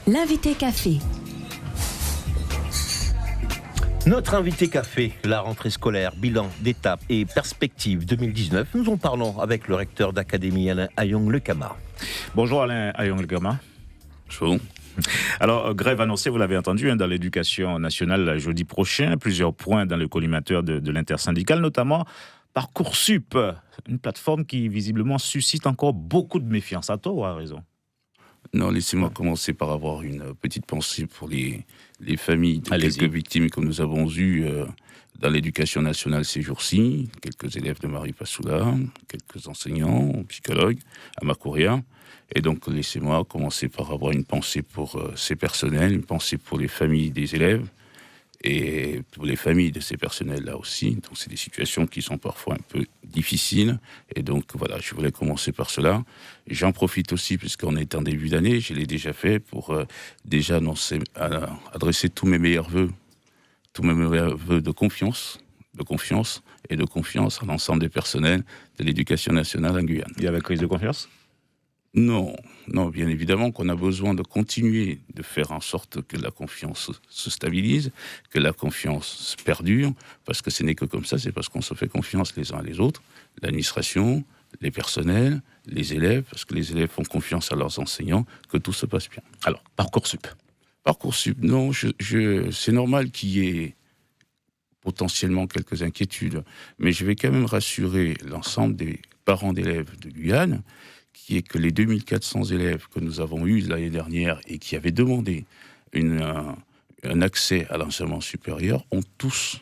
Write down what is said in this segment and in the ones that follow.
L'invité café. Notre invité café, la rentrée scolaire, bilan d'étape et perspective 2019. Nous en parlons avec le recteur d'académie Alain Ayong-Lekama. Bonjour Alain Ayong-Lekama. Bonjour. Alors, grève annoncée, vous l'avez entendu, dans l'éducation nationale jeudi prochain. Plusieurs points dans le collimateur de l'intersyndicale, notamment Parcoursup, une plateforme qui visiblement suscite encore beaucoup de méfiance. À tort ou à raison ? Non, laissez-moi commencer par avoir une petite pensée pour les familles de quelques victimes que nous avons eues dans l'éducation nationale ces jours-ci, quelques élèves de Marie Passoula, quelques enseignants, psychologues à Macouria. Et donc, laissez-moi commencer par avoir une pensée pour ces personnels, une pensée pour les familles des élèves et pour les familles de ces personnels-là aussi. Donc, c'est des situations qui sont parfois un peu difficiles. Et donc, voilà, je voulais commencer par cela. J'en profite aussi, puisqu'on est en début d'année, je l'ai déjà fait, pour déjà adresser tous mes meilleurs vœux de confiance et de confiance à l'ensemble des personnels de l'éducation nationale en Guyane. Il y avait crise de confiance ? Non, bien évidemment qu'on a besoin de continuer de faire en sorte que la confiance se stabilise, que la confiance perdure, parce que ce n'est que comme ça, c'est parce qu'on se fait confiance les uns les autres, l'administration, les personnels, les élèves, parce que les élèves font confiance à leurs enseignants, que tout se passe bien. Alors, Parcoursup, non, c'est normal qu'il y ait potentiellement quelques inquiétudes, mais je vais quand même rassurer l'ensemble des parents d'élèves de Guyane, qui est que les 2400 élèves que nous avons eus l'année dernière et qui avaient demandé un accès à l'enseignement supérieur ont tous,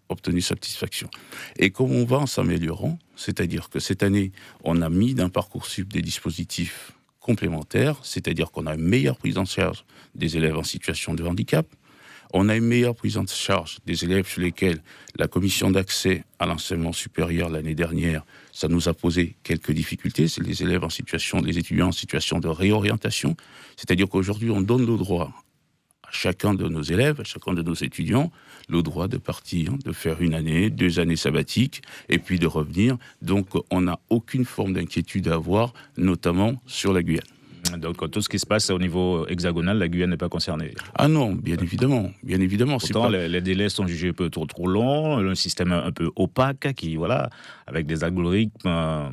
obtenu satisfaction. Et comme on va en s'améliorant, c'est-à-dire que cette année, on a mis dans Parcoursup des dispositifs complémentaires, c'est-à-dire qu'on a une meilleure prise en charge des élèves en situation de handicap, on a une meilleure prise en charge des élèves sur lesquels la commission d'accès à l'enseignement supérieur l'année dernière, ça nous a posé quelques difficultés. C'est les étudiants en situation de réorientation. C'est-à-dire qu'aujourd'hui, on donne le droit à chacun de nos élèves, à chacun de nos étudiants, le droit de partir, de faire 1 année, 2 années sabbatiques, et puis de revenir. Donc, on n'a aucune forme d'inquiétude à avoir, notamment sur la Guyane. Donc tout ce qui se passe au niveau hexagonal, la Guyane n'est pas concernée. Ah non, bien évidemment. Pourtant, les délais sont jugés un peu trop longs, un système un peu opaque, avec des algorithmes,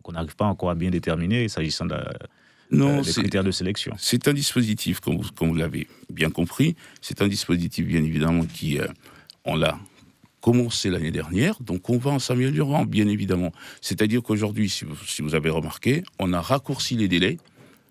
qu'on n'arrive pas encore à bien déterminer s'agissant des critères de sélection. C'est un dispositif, comme vous l'avez bien compris, c'est un dispositif bien évidemment qui, on l'a commencé l'année dernière, donc on va en s'améliorant, bien évidemment. C'est-à-dire qu'aujourd'hui, si vous avez remarqué, on a raccourci les délais,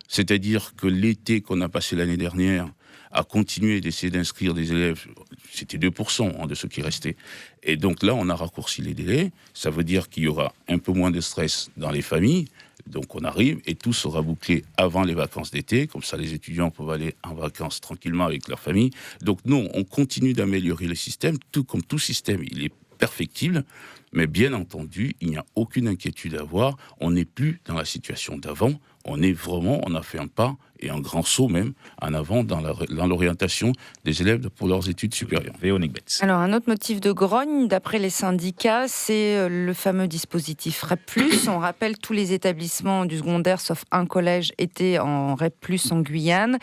c'est-à-dire que l'été qu'on a passé l'année dernière a continué d'essayer d'inscrire des élèves, c'était 2% de ceux qui restaient. Et donc là, on a raccourci les délais, ça veut dire qu'il y aura un peu moins de stress dans les familles, donc on arrive et tout sera bouclé avant les vacances d'été, comme ça les étudiants peuvent aller en vacances tranquillement avec leur famille. Donc nous, on continue d'améliorer le système, tout comme tout système, il est perfectible, mais bien entendu, il n'y a aucune inquiétude à avoir, on n'est plus dans la situation d'avant, on a fait un pas, et un grand saut même, en avant dans l'orientation des élèves pour leurs études supérieures. Véronique Betts. Alors, un autre motif de grogne, d'après les syndicats, c'est le fameux dispositif REP+. On rappelle, tous les établissements du secondaire, sauf un collège, étaient en REP+, en Guyane.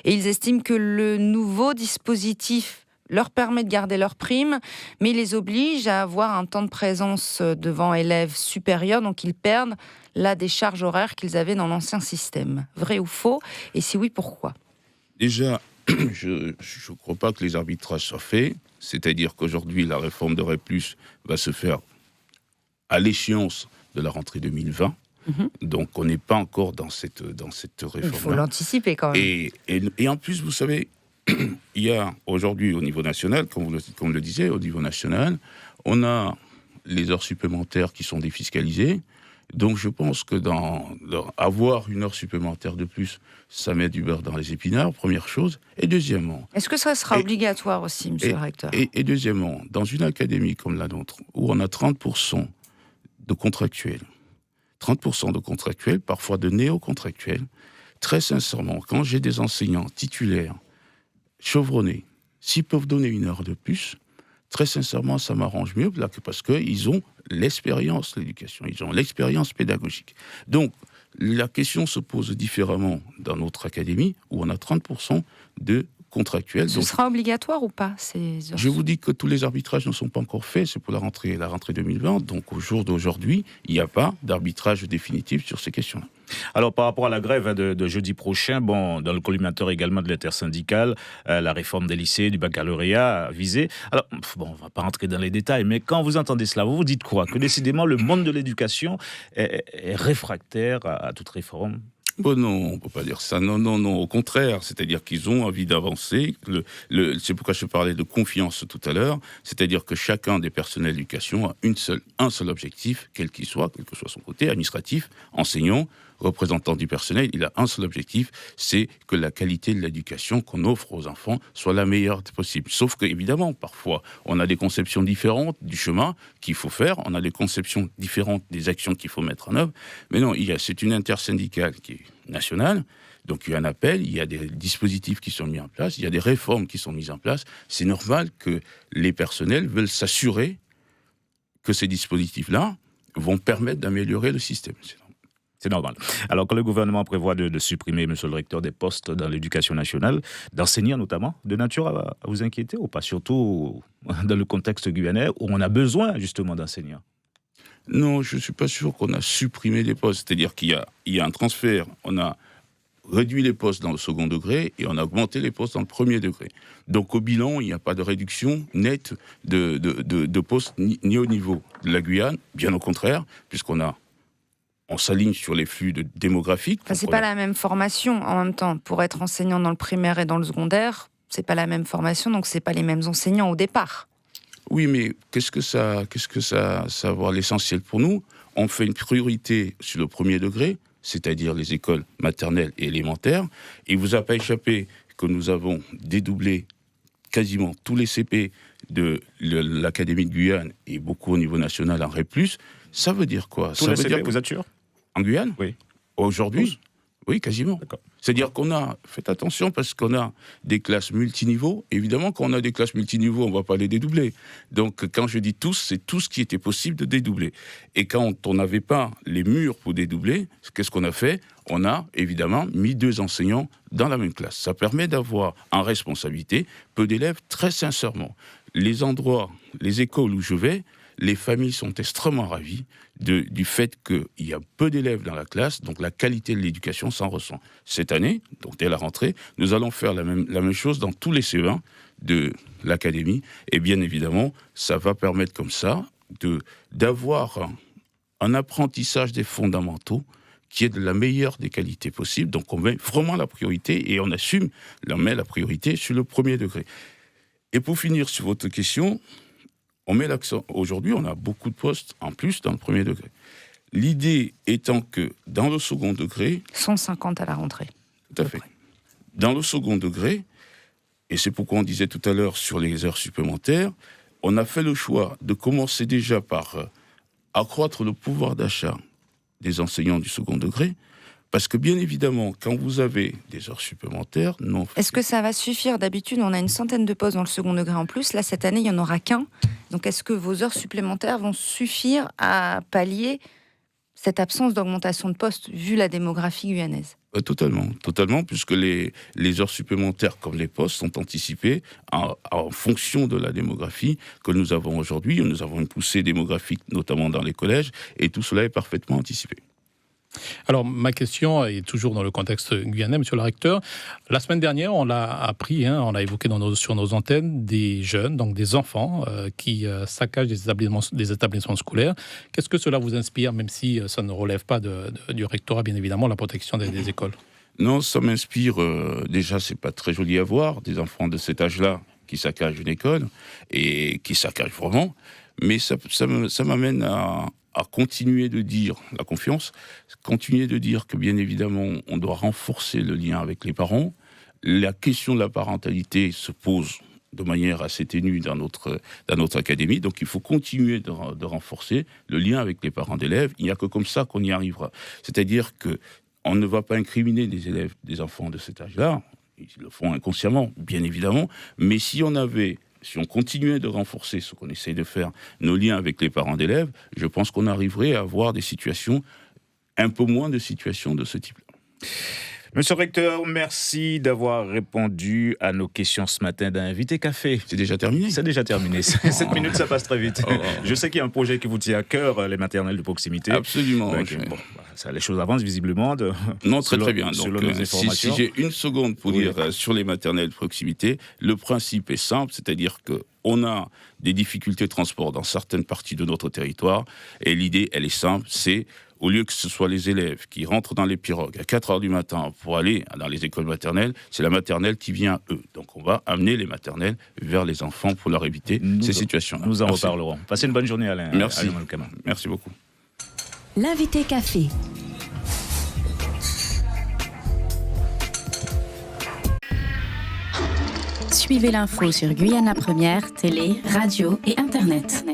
Et ils estiment que le nouveau dispositif leur permet de garder leur prime, mais il les oblige à avoir un temps de présence devant élèves supérieurs, donc ils perdent là des charges horaires qu'ils avaient dans l'ancien système. Vrai ou faux ? Et si oui, pourquoi ? Déjà, je ne crois pas que les arbitrages soient faits, c'est-à-dire qu'aujourd'hui, la réforme de REP+, va se faire à l'échéance de la rentrée 2020. Donc, on n'est pas encore dans cette réforme. Il faut l'anticiper quand même. Et en plus, vous savez, il y a aujourd'hui au niveau national, comme le disait, au niveau national, on a les heures supplémentaires qui sont défiscalisées. Donc je pense que avoir 1 heure supplémentaire de plus, ça met du beurre dans les épinards, première chose. Et deuxièmement... Est-ce que ça sera obligatoire aussi, monsieur le recteur ? Et deuxièmement, dans une académie comme la nôtre, où on a 30% de contractuels, parfois de néo-contractuels, très sincèrement, quand j'ai des enseignants titulaires, chevronnés, s'ils peuvent donner 1 heure de plus, très sincèrement, ça m'arrange mieux parce qu'ils ont l'expérience de l'éducation, ils ont l'expérience pédagogique. Donc, La question se pose différemment dans notre académie, où on a 30% de contractuels. Ce sera obligatoire ou pas, ces heures? Je vous dis que tous les arbitrages ne sont pas encore faits, c'est pour la rentrée 2020, donc au jour d'aujourd'hui, il n'y a pas d'arbitrage définitif sur ces questions-là. Alors, par rapport à la grève de jeudi prochain, dans le collimateur également de l'intersyndicale, la réforme des lycées, du baccalauréat visée. Alors, on ne va pas rentrer dans les détails, mais quand vous entendez cela, vous vous dites quoi? Que décidément, le monde de l'éducation est réfractaire à toute réforme? Bon, non, on ne peut pas dire ça. Non, au contraire. C'est-à-dire qu'ils ont envie d'avancer. C'est pourquoi je parlais de confiance tout à l'heure. C'est-à-dire que chacun des personnels d'éducation a un seul objectif, quel que soit son côté, administratif, enseignant, représentant du personnel. Il a un seul objectif, c'est que la qualité de l'éducation qu'on offre aux enfants soit la meilleure possible. Sauf que, évidemment, parfois, on a des conceptions différentes du chemin qu'il faut faire. On a des conceptions différentes des actions qu'il faut mettre en œuvre. Mais non, c'est une intersyndicale qui est nationale. Donc il y a un appel, il y a des dispositifs qui sont mis en place, il y a des réformes qui sont mises en place. C'est normal que les personnels veulent s'assurer que ces dispositifs-là vont permettre d'améliorer le système. C'est normal. Alors que le gouvernement prévoit de supprimer, monsieur le recteur, des postes dans l'éducation nationale, d'enseignants notamment, de nature à vous inquiéter ou pas, surtout dans le contexte guyanais où on a besoin justement d'enseignants? Non, je ne suis pas sûr qu'on a supprimé des postes. C'est-à-dire qu'il y a un transfert. On a réduit les postes dans le second degré et on a augmenté les postes dans le premier degré. Donc au bilan, il n'y a pas de réduction nette de postes ni au niveau de la Guyane, bien au contraire, on s'aligne sur les flux démographiques. C'est pas la même formation en même temps. Pour être enseignant dans le primaire et dans le secondaire, c'est pas la même formation, donc c'est pas les mêmes enseignants au départ. Oui, mais qu'est-ce que ça va avoir l'essentiel pour nous? On fait une priorité sur le premier degré, c'est-à-dire les écoles maternelles et élémentaires. Il ne vous a pas échappé que nous avons dédoublé quasiment tous les CP de l'Académie de Guyane et beaucoup au niveau national en REP+. Ça veut dire quoi? Tous les CP, vous êtes sûr? En Guyane? Oui. Aujourd'hui? Oui, quasiment. D'accord. C'est-à-dire faites attention parce qu'on a des classes multiniveaux. Évidemment, quand on a des classes multiniveaux, on ne va pas les dédoubler. Donc, quand je dis tous, c'est tout ce qui était possible de dédoubler. Et quand on n'avait pas les murs pour dédoubler, qu'est-ce qu'on a fait? On a évidemment mis 2 enseignants dans la même classe. Ça permet d'avoir en responsabilité peu d'élèves, très sincèrement. Les endroits, les écoles où je vais, les familles sont extrêmement ravies du fait qu'il y a peu d'élèves dans la classe, donc la qualité de l'éducation s'en ressent. Cette année, donc dès la rentrée, nous allons faire la même chose dans tous les CE1 de l'académie. Et bien évidemment, ça va permettre comme ça d'avoir un apprentissage des fondamentaux qui est de la meilleure des qualités possibles. Donc on met vraiment la priorité et on assume, on met la priorité sur le premier degré. Et pour finir sur votre question, on met l'accent. Aujourd'hui, on a beaucoup de postes en plus dans le premier degré. L'idée étant que dans le second degré... 150 à la rentrée. Tout à fait. Dans le second degré, et c'est pourquoi on disait tout à l'heure sur les heures supplémentaires, on a fait le choix de commencer déjà par accroître le pouvoir d'achat des enseignants du second degré, parce que bien évidemment, quand vous avez des heures supplémentaires... Est-ce que ça va suffire? D'habitude, on a une centaine de postes dans le second degré en plus. Là, cette année, il n'y en aura qu'un. Donc, est-ce que vos heures supplémentaires vont suffire à pallier cette absence d'augmentation de postes, vu la démographie guyanaise? Totalement, puisque les heures supplémentaires comme les postes sont anticipés en fonction de la démographie que nous avons aujourd'hui. Nous avons une poussée démographique, notamment dans les collèges, et tout cela est parfaitement anticipé. Alors, ma question est toujours dans le contexte guyanais, monsieur le recteur. La semaine dernière, on l'a appris, on l'a évoqué sur nos antennes, des jeunes, donc des enfants, qui saccagent des établissements scolaires. Qu'est-ce que cela vous inspire, même si ça ne relève pas du rectorat, bien évidemment, la protection des écoles? Non, ça m'inspire. Déjà, c'est pas très joli à voir, des enfants de cet âge-là qui saccagent une école, et qui saccagent vraiment. Mais ça m'amène à continuer de dire, la confiance, continuer de dire que bien évidemment, on doit renforcer le lien avec les parents. La question de la parentalité se pose de manière assez ténue dans notre académie, donc il faut continuer de renforcer le lien avec les parents d'élèves. Il n'y a que comme ça qu'on y arrivera. C'est-à-dire qu'on ne va pas incriminer des enfants de cet âge-là, ils le font inconsciemment, bien évidemment, mais si on continuait de renforcer ce qu'on essaye de faire, nos liens avec les parents d'élèves, je pense qu'on arriverait à avoir des situations un peu moins de situations de ce type-là. Monsieur le recteur, merci d'avoir répondu à nos questions ce matin d'Invité Café. C'est déjà terminé. C'est déjà terminé. 7 minutes, ça passe très vite. Je sais qu'il y a un projet qui vous tient à cœur, les maternelles de proximité. Absolument. Les choses avancent visiblement. Non, très bien. Donc, si j'ai une seconde pour dire sur les maternelles de proximité, le principe est simple, c'est-à-dire qu'on a des difficultés de transport dans certaines parties de notre territoire, et l'idée, elle est simple, c'est au lieu que ce soit les élèves qui rentrent dans les pirogues à 4 heures du matin pour aller dans les écoles maternelles, c'est la maternelle qui vient à eux. Donc on va amener les maternelles vers les enfants pour leur éviter ces situations-là. Nous en reparlerons. Passez une bonne journée, Alain. Merci. Merci beaucoup. L'invité café. Suivez l'info sur Guyana Première, télé, radio et Internet.